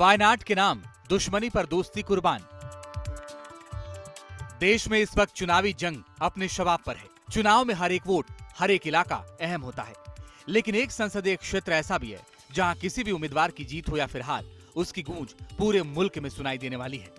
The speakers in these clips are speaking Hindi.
वायनाड के नाम दुश्मनी पर दोस्ती कुर्बान। देश में इस वक्त चुनावी जंग अपने शबाब पर है। चुनाव में हर एक वोट, हर एक इलाका अहम होता है, लेकिन एक संसदीय क्षेत्र ऐसा भी है जहां किसी भी उम्मीदवार की जीत हो या फिर हार, उसकी गूंज पूरे मुल्क में सुनाई देने वाली है।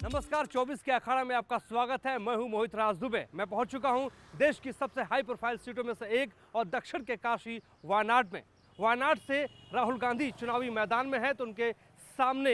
नमस्कार, 24 के अखाड़ा में आपका स्वागत है। मैं हूं मोहित राज दुबे। मैं पहुंच चुका हूं देश की सबसे हाई प्रोफाइल सीटों में से एक और दक्षिण के काशी वायनाड में। वायनाड से राहुल गांधी चुनावी मैदान में है तो उनके सामने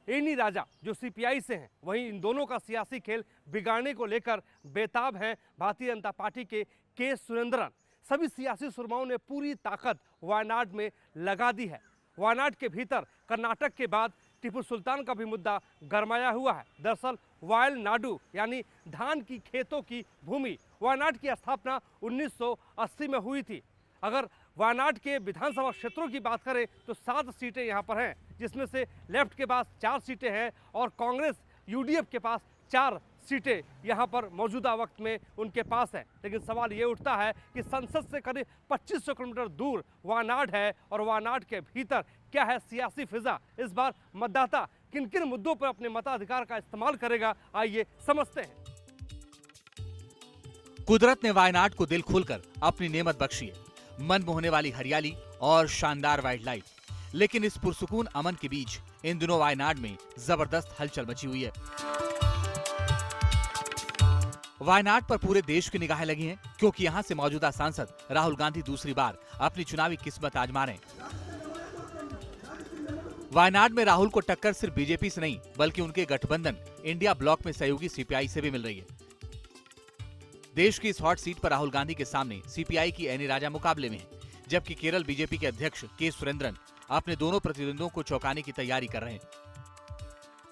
एनी राजा जो सीपीआई से हैं, वहीं इन दोनों का सियासी खेल बिगाड़ने को लेकर बेताब हैं भारतीय जनता पार्टी के सुरेंद्रन। सभी सियासी सुरमाओं ने पूरी ताकत वायनाड में लगा दी है। वायनाड के भीतर कर्नाटक के बाद टीपू सुल्तान का भी मुद्दा गरमाया हुआ है। दरअसल वायल नाडू यानी धान की खेतों की भूमि, वायनाड की स्थापना 1980 में हुई थी। अगर वायनाड के विधानसभा क्षेत्रों की बात करें तो 7 सीटें यहाँ पर हैं, जिसमें से लेफ्ट के पास 4 सीटें हैं और कांग्रेस यूडीएफ के पास 4 सीटें यहाँ पर मौजूदा वक्त में उनके पास है। लेकिन सवाल ये उठता है कि संसद से करीब 2500 किलोमीटर दूर वायनाड है और वायनाड के भीतर क्या है सियासी फिजा। इस बार मतदाता किन किन मुद्दों पर अपने मताधिकार का इस्तेमाल करेगा, आइए समझते हैं। कुदरत ने वायनाड को दिल खोलकर अपनी नेमत बख्शी है। मन मोहने वाली हरियाली और शानदार वाइल्ड लाइफ, लेकिन इस पुरसुकून अमन के बीच इन दिनों वायनाड में जबरदस्त हलचल मची हुई है। वायनाड पर पूरे देश की निगाहें लगी हैं, क्योंकि यहां से मौजूदा सांसद राहुल गांधी दूसरी बार अपनी चुनावी किस्मत आजमा रहे हैं। वायनाड में राहुल को टक्कर सिर्फ बीजेपी से नहीं, बल्कि उनके गठबंधन इंडिया ब्लॉक में सहयोगी सीपीआई से भी मिल रही है। देश की इस हॉट सीट पर राहुल गांधी के सामने सीपीआई की एनी राजा मुकाबले में है, जबकि केरल बीजेपी के अध्यक्ष के सुरेंद्रन अपने दोनों प्रतिद्वंदियों को चौंकाने की तैयारी कर रहे हैं।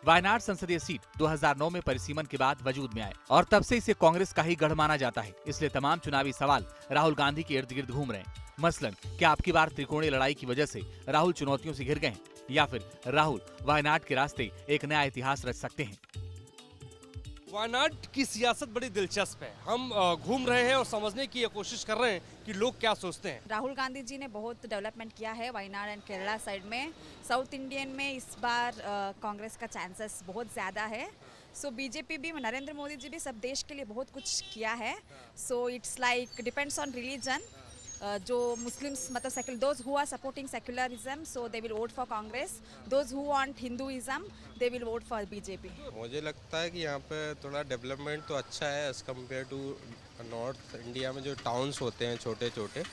वायनाड संसदीय सीट 2009 में परिसीमन के बाद वजूद में आए और तब से इसे कांग्रेस का ही गढ़ माना जाता है। इसलिए तमाम चुनावी सवाल राहुल गांधी के इर्द गिर्द घूम रहे हैं। मसलन, क्या आपकी बार त्रिकोणीय लड़ाई की वजह से राहुल चुनौतियों से घिर गए हैं, या फिर राहुल वायनाड के रास्ते एक नया इतिहास रच सकते हैं। वायनाड की सियासत बड़ी दिलचस्प है। हम घूम रहे हैं और समझने की कोशिश कर रहे हैं कि लोग क्या सोचते हैं। राहुल गांधी जी ने बहुत डेवलपमेंट किया है वायनाड एंड केरला साइड में। साउथ इंडियन में इस बार कांग्रेस का चांसेस बहुत ज़्यादा है। सो बीजेपी भी, नरेंद्र मोदी जी भी सब देश के लिए बहुत कुछ किया है। So it's like depends on religion. जो मुस्लिम्स मतलब those who are supporting secularism, so they will vote for Congress. Those who want Hinduism, they will vote for BJP. मुझे लगता है कि यहाँ पे थोड़ा डेवलपमेंट तो अच्छा है as compared to north India में जो टाउन्स होते हैं छोटे छोटे,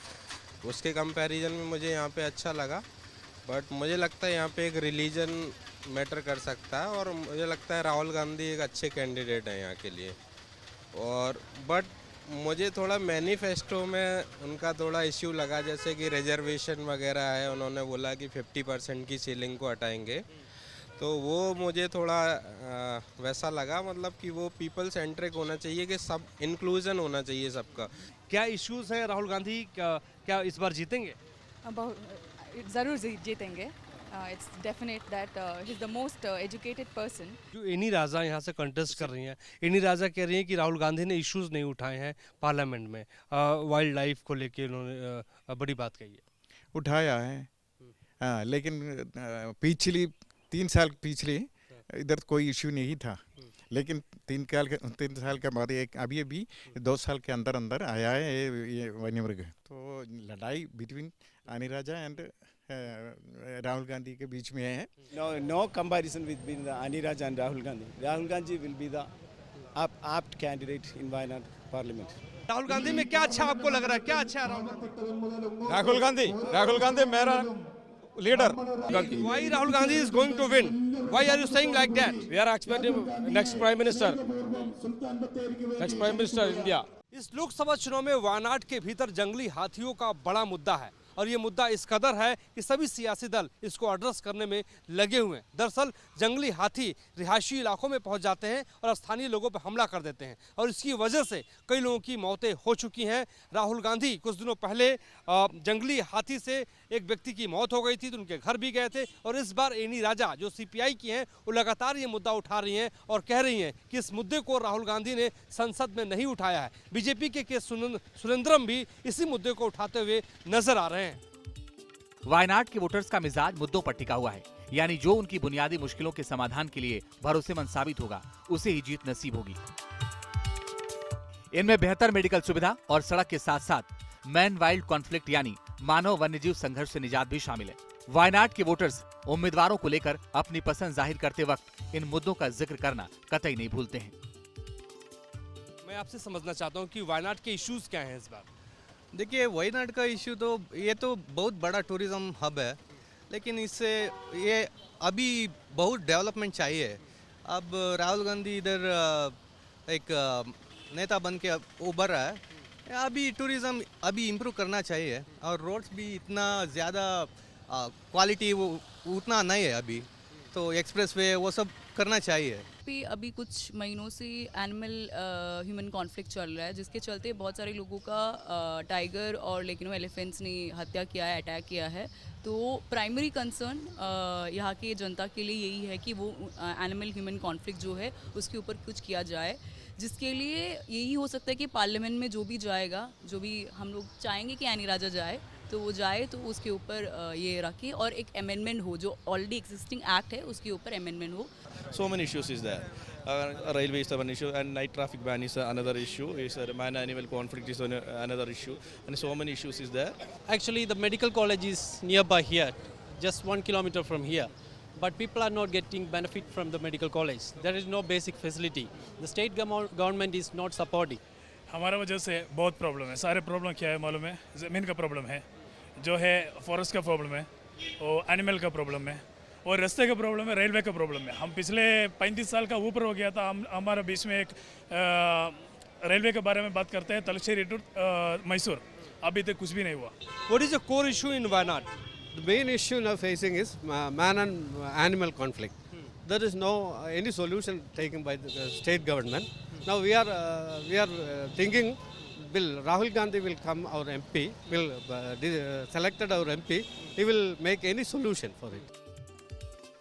उसके कंपैरिजन में मुझे यहाँ पे अच्छा लगा। बट मुझे लगता है यहाँ पे एक रिलीजन मैटर कर सकता है और मुझे लगता है राहुल गांधी एक अच्छे कैंडिडेट हैं यहाँ के लिए। और बट मुझे थोड़ा मैनिफेस्टो में उनका थोड़ा इश्यू लगा, जैसे कि रिजर्वेशन वगैरह है, उन्होंने बोला कि 50% की सीलिंग को हटाएंगे, तो वो मुझे थोड़ा वैसा लगा, मतलब कि वो पीपल सेंट्रिक होना चाहिए, कि सब इंक्लूजन होना चाहिए सबका। क्या इश्यूज हैं राहुल गांधी, क्या इस बार जीतेंगे? ज़रूर जीतेंगे। It's definite that he's the most educated person. जो एनी राजा यहाँ से कंटेस्ट कर रही हैं, एनी राजा कह रही हैं कि राहुल गांधी ने इश्यूज नहीं उठाए हैं पार्लियामेंट में। वाइल्ड लाइफ को लेके उन्होंने बड़ी बात कही है। उठाया है, हाँ, लेकिन पिछली 3 साल पिछले इधर कोई इश्यू नहीं था, लेकिन 3 साल के बाद एक अभी 2 साल के अंदर अंदर आया है ये वन्यमृग। तो लड़ाई between any Raja and Rahul Gandhi के बीच में है। No comparison between the Ani Raja and Rahul Gandhi. Rahul Gandhi will be the apt candidate in Wayanad Parliament. Rahul Gandhi में क्या अच्छा आपको लग रहा है? क्या अच्छा है राहुल गांधी मेरा leader. Why Rahul Gandhi is going to win? Why are you saying like that? We are expecting next prime minister India. इस लोकसभा चुनाव में वायनाड के भीतर जंगली हाथियों का बड़ा मुद्दा है और ये मुद्दा इस कदर है कि सभी सियासी दल इसको एड्रेस करने में लगे हुए हैं। दरअसल जंगली हाथी रिहायशी इलाकों में पहुंच जाते हैं और स्थानीय लोगों पर हमला कर देते हैं और इसकी वजह से कई लोगों की मौतें हो चुकी हैं। राहुल गांधी कुछ दिनों पहले जंगली हाथी से एक व्यक्ति की मौत हो गई थी तो उनके घर भी गए थे और इस बार एनी राजा जो सीपीआई की हैं वो लगातार ये मुद्दा उठा रही हैं और कह रही हैं कि इस मुद्दे को राहुल गांधी ने संसद में नहीं उठाया है। बीजेपी के सुरेंद्रम भी इसी मुद्दे को उठाते हुए नजर आ रहे हैं। वायनाड के वोटर्स का मिजाज मुद्दों पर टिका हुआ है, यानी जो उनकी बुनियादी मुश्किलों के समाधान के लिए भरोसेमंद साबित होगा उसे ही जीत नसीब होगी। इनमें बेहतर मेडिकल सुविधा और सड़क के साथ साथ मैन वाइल्ड कॉन्फ्लिक्ट यानी मानव वन्यजीव संघर्ष से निजात भी शामिल है। वायनाड के वोटर्स उम्मीदवारों को लेकर अपनी पसंद जाहिर करते वक्त इन मुद्दों का जिक्र करना कतई नहीं भूलते हैं। मैं आपसे समझना चाहता हूँ कि वायनाड के इश्यूज क्या हैं इस बार। देखिए, वायनाड का इशू तो ये तो बहुत बड़ा टूरिज्म हब है, लेकिन इससे ये अभी बहुत डेवलपमेंट चाहिए। अब राहुल गांधी इधर एक नेता बन के उभर रहा है, अभी टूरिज्म अभी इम्प्रूव करना चाहिए और रोड्स भी इतना ज़्यादा क्वालिटी वो उतना नहीं है अभी, तो एक्सप्रेसवे वो सब करना चाहिए। अभी कुछ महीनों से एनिमल ह्यूमन कॉन्फ्लिक्ट चल रहा है, जिसके चलते बहुत सारे लोगों का टाइगर और लेकिन एलिफेंट्स ने हत्या किया है, अटैक किया है। तो प्राइमरी कंसर्न यहाँ की जनता के लिए यही है कि वो एनिमल ह्यूमन कॉन्फ्लिक्ट जो है उसके ऊपर कुछ किया जाए, जिसके लिए यही हो सकता है कि पार्लियामेंट में जो भी जाएगा, जो भी हम लोग चाहेंगे कि एनी राजा जाए, तो वो जाए तो उसके ऊपर ये रखे और एक अमेंडमेंट हो, जो ऑलरेडी एग्जिस्टिंग एक्ट है उसके ऊपर अमेंडमेंट हो। So many issues is there. Railway is one issue, and night traffic ban is another issue. Is man-animal conflict is another issue, and so many issues is there. Actually, the medical college is nearby here, just 1 kilometer from here. But people are not getting benefit from the medical college. There is no basic facility. The state government is not supporting. हमारा वजह से बहुत प्रॉब्लम है। सारे प्रॉब्लम क्या है मालूम है? ज़मीन का प्रॉब्लम है, जो है फॉरेस्ट का प्रॉब्लम है, और एनिमल का प्रॉब्लम है, और रास्ते का प्रॉब्लम है, रेलवे का प्रॉब्लम है। हम पिछले 35 साल का ऊपर हो गया था, हमारा बीच में एक रेलवे के बारे में बात करते हैं, तलचेरी टू मैसूर, अभी तक कुछ भी नहीं हुआ। What is the core issue in Wayanad? The main issue now facing is man and animal conflict. There is no any solution taken by the state government. Now we are thinking, Rahul Gandhi will come, our MP will selected our MP. He will make any solution for it.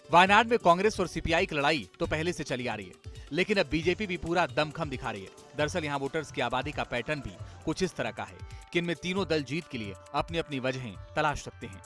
Wayanad में कांग्रेस और सीपीआई की लड़ाई तो पहले से चली आ रही है, लेकिन अब बीजेपी भी पूरा दमखम दिखा रही है। दरअसल यहाँ वोटर्स की आबादी का पैटर्न भी कुछ इस तरह का है कि इनमें तीनों दल जीत के लिए अपनी अपनी वजहें तलाश सकते हैं।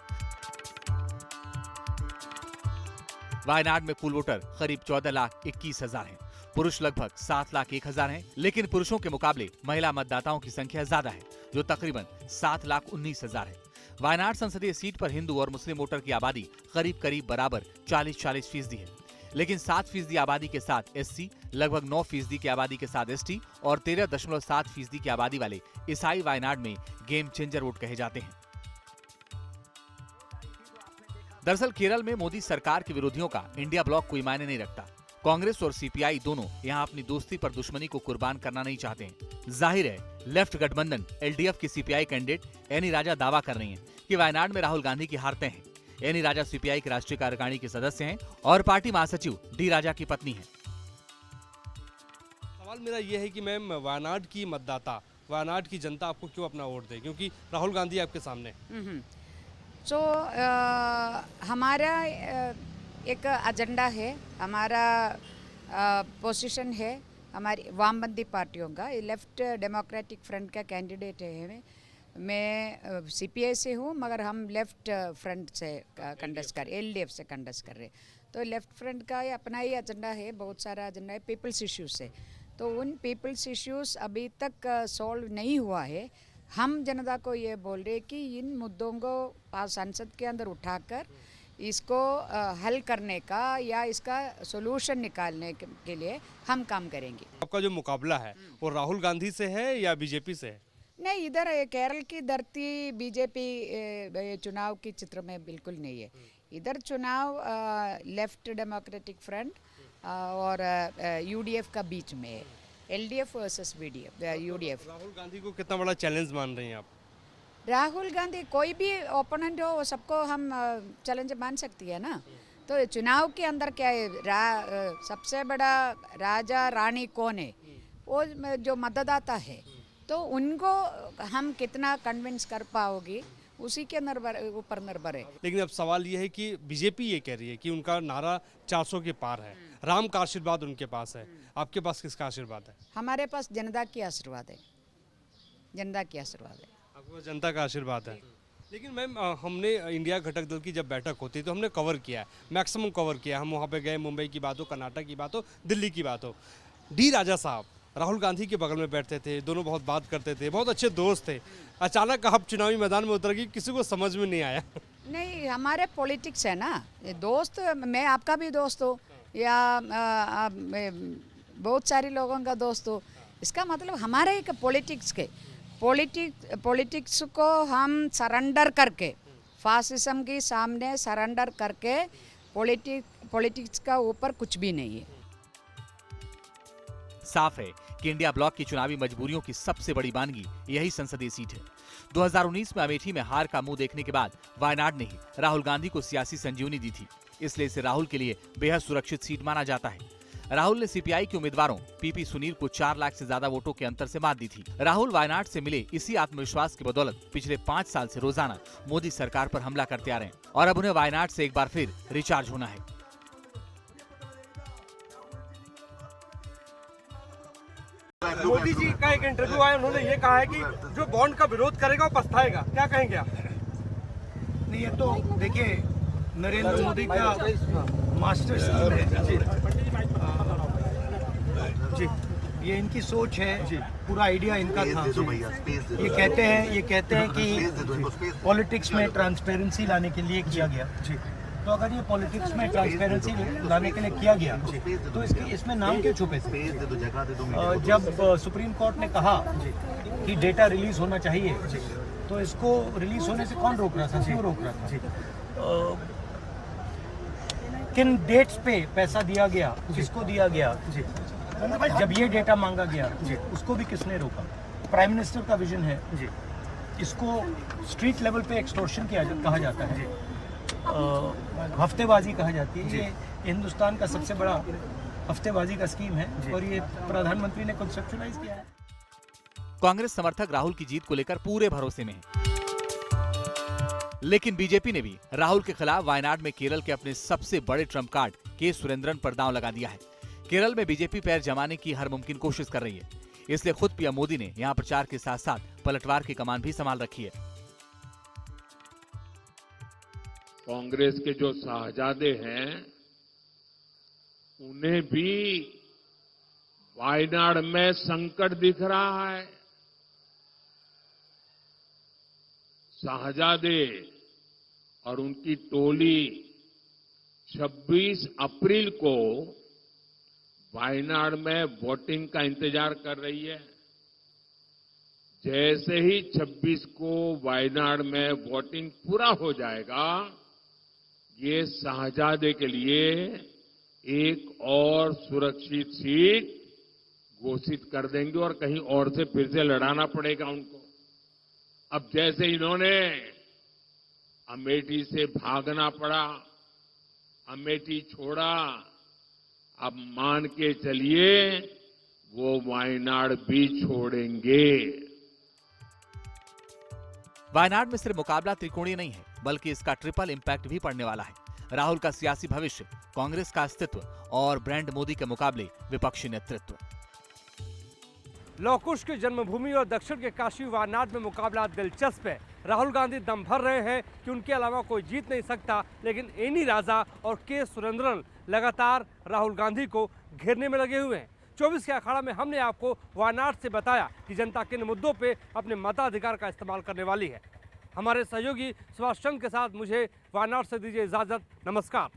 वायनाड में कुल वोटर करीब 14,21,000 हैं। पुरुष लगभग 7,01,000 हैं, लेकिन पुरुषों के मुकाबले महिला मतदाताओं की संख्या ज्यादा है, जो तकरीबन 7,19,000 है। वायनाड संसदीय सीट पर हिंदू और मुस्लिम वोटर की आबादी करीब करीब बराबर 40-40% है, लेकिन 7% आबादी के साथ एससी, लगभग 9% की आबादी के साथ एसटी और 13.7% की आबादी वाले ईसाई वायनाड में गेम चेंजर वोट कहे जाते हैं। दरअसल केरल में मोदी सरकार के विरोधियों का इंडिया ब्लॉक कोई मायने नहीं रखता। कांग्रेस और सीपीआई दोनों यहाँ अपनी दोस्ती पर दुश्मनी को कुर्बान करना नहीं चाहते हैं। जाहिर है, लेफ्ट गठबंधन एलडीएफ की सीपीआई कैंडिडेट एनी राजा दावा कर रही हैं कि वायनाड में राहुल गांधी की हार तय है। एनी राजा सीपीआई की राष्ट्रीय कार्यकारिणी के सदस्य हैं और पार्टी महासचिव डी राजा की पत्नी हैं। सवाल मेरा यह है कि मैम, वायनाड की मतदाता, वायनाड की जनता आपको क्यों अपना वोट दे, क्योंकि राहुल गांधी आपके सामने। तो हमारा एक एजेंडा है, हमारा पोजीशन है, हमारी वामपंथी पार्टियों का। लेफ्ट डेमोक्रेटिक फ्रंट का कैंडिडेट है। मैं सीपीआई से हूँ, मगर हम लेफ्ट फ्रंट से कंटेस्ट कर, एलडीएफ से कंटेस्ट कर रहे। तो लेफ्ट फ्रंट का अपना ही एजेंडा है, बहुत सारा एजेंडा है पीपल्स इश्यूज से। तो उन पीपल्स इश्यूज अभी तक सॉल्व नहीं हुआ है। हम जनता को ये बोल रहे कि इन मुद्दों को संसद के अंदर उठाकर इसको हल करने का या इसका सोल्यूशन निकालने के लिए हम काम करेंगे। आपका जो मुकाबला है वो राहुल गांधी से है या बीजेपी से है? नहीं, इधर केरल की धरती बीजेपी चुनाव की चित्र में बिल्कुल नहीं है। इधर चुनाव लेफ्ट डेमोक्रेटिक फ्रंट और यूडीएफ का बीच में है, LDF versus UDF. Rahul Gandhi को कितना बड़ा चैलेंज मान रही हैं आप? राहुल गांधी कोई भी ओपोनेंट हो, वो सबको हम चैलेंज मान सकती है ना। तो चुनाव के अंदर क्या है, सबसे बड़ा राजा रानी कौन है, वो जो मतदाता है, तो उनको हम कितना कन्विंस कर पाओगी उसी के ऊपर निर्भर है। लेकिन अब सवाल ये है कि बीजेपी ये कह रही है कि उनका नारा 400 के पार है, राम का आशीर्वाद उनके पास है। आपके पास किसका आशीर्वाद है? हमारे पास जनता की आशीर्वाद है, जनता की आशीर्वाद है। आपको जनता का आशीर्वाद है, लेकिन मैम हमने इंडिया घटक दल की जब बैठक होती है तो हमने कवर किया है, मैक्सिमम कवर किया है। हम वहाँ पे गए, मुंबई की बात हो, कर्नाटक की बात हो, दिल्ली की बात हो। डी राजा साहब राहुल गांधी के बगल में बैठते थे, दोनों बहुत बात करते थे, बहुत अच्छे दोस्त थे। अचानक आप चुनावी मैदान में उतर गई, किसी को समझ में नहीं आया। नहीं, हमारे पॉलिटिक्स है ना, ये दोस्त, मैं आपका भी दोस्त हो या बहुत सारे लोगों का दोस्त हो, इसका मतलब हमारे एक पॉलिटिक्स को हम सरेंडर करके, फासिज्म के सामने सरेंडर करके, पॉलिटिक्स का ऊपर कुछ भी नहीं है। साफ है कि इंडिया ब्लॉक की चुनावी मजबूरियों की सबसे बड़ी बानगी यही संसदीय सीट है। 2019 में अमेठी में हार का मुंह देखने के बाद वायनाड ने ही राहुल गांधी को सियासी संजीवनी दी थी, इसलिए इसे राहुल के लिए बेहद सुरक्षित सीट माना जाता है। राहुल ने सीपीआई के उम्मीदवारों पीपी सुनील को 4 लाख से ज्यादा वोटों के अंतर से मात दी थी। राहुल वायनाड से मिले इसी आत्मविश्वास की बदौलत पिछले 5 साल से रोजाना मोदी सरकार पर हमला करते आ रहे हैं और अब उन्हें वायनाड से एक बार फिर रिचार्ज होना है। मोदी जी का एक इंटरव्यू आया, उन्होंने ये कहा है कि जो बॉन्ड का विरोध करेगा वो पछताएगा, क्या कहेंगे आप? नहीं, ये तो देखिए नरेंद्र मोदी का मास्टर स्कीम है जी, ये इनकी सोच है, पूरा आइडिया इनका था। ये कहते हैं कि पॉलिटिक्स में ट्रांसपेरेंसी लाने के लिए किया गया जी। तो अगर ये पॉलिटिक्स में ट्रांसपेरेंसी लाने के लिए किया गया तो इसमें नाम क्यों छुपे थे? जब सुप्रीम कोर्ट ने कहा कि डेटा रिलीज होना चाहिए तो इसको रिलीज होने से कौन रोक रहा था, क्यों रोक रहा था? किन डेट्स पे पैसा दिया गया, किसको दिया गया, जब ये डेटा मांगा गया उसको भी किसने रोका? प्राइम मिनिस्टर का विजन है, इसको स्ट्रीट लेवल पे एक्सटॉर्शन कहा जाता है, हफ्तेबाजी कहा जाती है। ये हिंदुस्तान का सबसे बड़ा हफ्तेबाजी का स्कीम है और ये प्रधानमंत्री ने कंसेप्चुलाइज किया है। कांग्रेस समर्थक राहुल की जीत को लेकर पूरे भरोसे में हैं। लेकिन बीजेपी ने भी राहुल के खिलाफ वायनाड में केरल के अपने सबसे बड़े ट्रम्प कार्ड के सुरेंद्रन पर दांव लगा दिया है। केरल में बीजेपी पैर जमाने की हर मुमकिन कोशिश कर रही है, इसलिए खुद पीएम मोदी ने यहां प्रचार के साथ साथ पलटवार की कमान भी संभाल रखी है। कांग्रेस के जो शाहजादे हैं उन्हें भी वायनाड में संकट दिख रहा है। शाहजादे और उनकी टोली 26 अप्रैल को वायनाड में वोटिंग का इंतजार कर रही है। जैसे ही 26 को वायनाड में वोटिंग पूरा हो जाएगा, ये शाहजादे के लिए एक और सुरक्षित सीट घोषित कर देंगे और कहीं और से फिर से लड़ाना पड़ेगा उनको। अब जैसे इन्होंने अमेठी से भागना पड़ा, अमेठी छोड़ा, अब मान के चलिए वो वायनाड भी छोड़ेंगे। वायनाड में सिर्फ मुकाबला त्रिकोणीय नहीं है, बल्कि इसका ट्रिपल इम्पैक्ट भी पड़ने वाला है। राहुल का सियासी भविष्य, कांग्रेस का अस्तित्व और ब्रांड मोदी के मुकाबले विपक्षी नेतृत्व। लौह कुश की जन्मभूमि और दक्षिण के काशी वायनाड में मुकाबला दिलचस्प है। राहुल गांधी दम भर रहे हैं कि उनके अलावा कोई जीत नहीं सकता, लेकिन एनी राजा और के सुरेंद्रन लगातार राहुल गांधी को घेरने में लगे हुए हैं। 24 के अखाड़ा में हमने आपको वायनाड से बताया कि जनता किन मुद्दों पे अपने मताधिकार का इस्तेमाल करने वाली है। हमारे सहयोगी सुभाष चंद्र के साथ मुझे वायनाड से दीजिए इजाजत। नमस्कार।